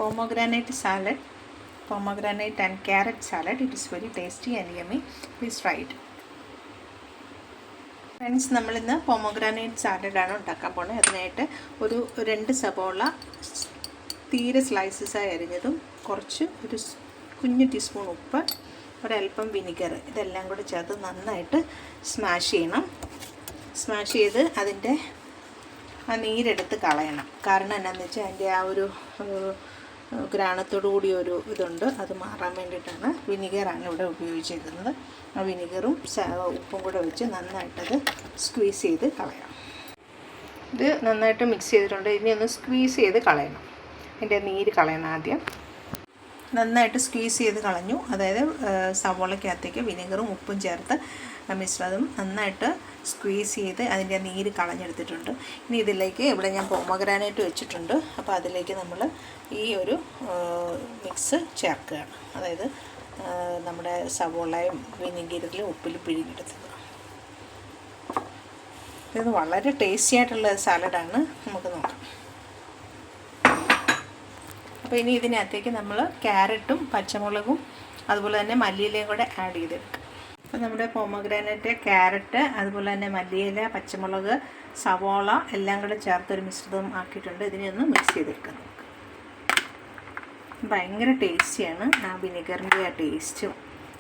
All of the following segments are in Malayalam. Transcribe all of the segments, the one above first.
pomegranate salad, pomegranate and carrot salad. It is very tasty and yummy. Please try it. Friends, നമ്മളിന്ന് പൊമോഗ്രാനൈറ്റ് സാലഡാണ് ഉണ്ടാക്കാൻ പോകുന്നത്. അതിനായിട്ട് ഒരു 2 സബോള തീരെ സ്ലൈസസായി അരിഞ്ഞതും ഒരു കുഞ്ഞു ടീസ്പൂൺ ഉപ്പ്, ഒരൽപ്പം വിനിഗർ, ഇതെല്ലാം കൂടി ചേർത്ത് നന്നായിട്ട് സ്മാഷ് ചെയ്യണം. സ്മാഷ് ചെയ്ത് അതിൻ്റെ ആ നീരെടുത്ത് കളയണം. കാരണം എന്താണെന്ന് വെച്ചാൽ അതിൻ്റെ ആ ഒരു ഗ്രാണത്തോടു കൂടി ഒരു ഇതുണ്ട്, അത് മാറാൻ വേണ്ടിയിട്ടാണ് വിനിഗറാണ് ഇവിടെ ഉപയോഗിച്ചിരിക്കുന്നത്. ആ വിനിഗറും ഉപ്പും കൂടെ വെച്ച് നന്നായിട്ടത് സ്ക്വീസ് ചെയ്ത് കളയണം. ഇത് നന്നായിട്ട് മിക്സ് ചെയ്തിട്ടുണ്ട്. ഇനി ഒന്ന് സ്ക്വീസ് ചെയ്ത് കളയണം. അതിൻ്റെ നീര് കളയണം. ആദ്യം നന്നായിട്ട് സ്ക്വീസ് ചെയ്ത് കളഞ്ഞു. അതായത് സവോളയ്ക്കകത്തേക്ക് വിനിഗറും ഉപ്പും ചേർത്ത് മിശ്രിതം നന്നായിട്ട് സ്ക്വീസ് ചെയ്ത് അതിൻ്റെ നീര് കളഞ്ഞെടുത്തിട്ടുണ്ട്. ഇനി ഇതിലേക്ക് ഇവിടെ ഞാൻ പൊമോഗ്രാനൈറ്റ് വെച്ചിട്ടുണ്ട്. അപ്പോൾ അതിലേക്ക് നമ്മൾ ഈ ഒരു മിക്സ് ചേർക്കുകയാണ്. അതായത് നമ്മുടെ സവോളയും വിനിഗറിലും ഉപ്പിലും പിഴിഞ്ഞെടുത്തത്. ഇത് വളരെ ടേസ്റ്റി ആയിട്ടുള്ള സാലഡാണ്. നമുക്ക് നോക്കാം. അപ്പോൾ ഇനി ഇതിനകത്തേക്ക് നമ്മൾ ക്യാരറ്റും പച്ചമുളകും അതുപോലെ തന്നെ മല്ലിയിലയും കൂടെ ആഡ് ചെയ്തെടുക്കും. അപ്പോൾ നമ്മുടെ പൊമോഗ്രാനൈറ്റ്, ക്യാരറ്റ്, അതുപോലെ തന്നെ മല്ലിയില, പച്ചമുളക്, സവോള എല്ലാം കൂടെ ചേർത്തൊരു മിശ്രിതം ആക്കിയിട്ടുണ്ട്. ഇതിനെ ഒന്ന് മിക്സ് ചെയ്തെടുക്കാം. ഭയങ്കര ടേസ്റ്റിയാണ് ആ വിനെഗറിൻ്റെ ആ ടേസ്റ്റും.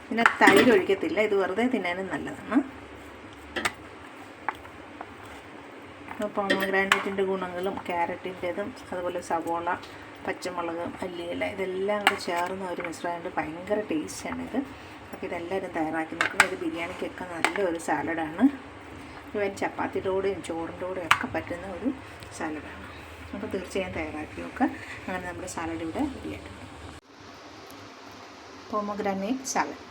പിന്നെ തൈര് ഒഴിക്കത്തില്ല. ഇത് വെറുതെ തിന്നാനും നല്ലതാണ്. പൊമോഗ്രാനൈറ്റിൻ്റെ ഗുണങ്ങളും ക്യാരറ്റിൻ്റെതും അതുപോലെ സവോള, പച്ചമുളക്, മല്ലിയില ഇതെല്ലാം കൂടെ ചേർന്ന ഒരു മിശ്രമുണ്ട്. ഭയങ്കര ടേസ്റ്റാണിത്. അപ്പോൾ ഇതെല്ലാവരും തയ്യാറാക്കി നോക്കുന്നത്. ഇത് ബിരിയാണിക്കൊക്കെ നല്ലൊരു സാലഡാണ്. ഇവൻ ചപ്പാത്തിയുടെ കൂടെയും ചോറിൻ്റെ കൂടെയും ഒക്കെ പറ്റുന്ന ഒരു സാലഡാണ്. അപ്പോൾ തീർച്ചയായും തയ്യാറാക്കി നോക്കുക. അങ്ങനെ നമ്മുടെ സാലഡ് ഇവിടെ റെഡിയായിട്ടുണ്ട്. Pomegranate salad.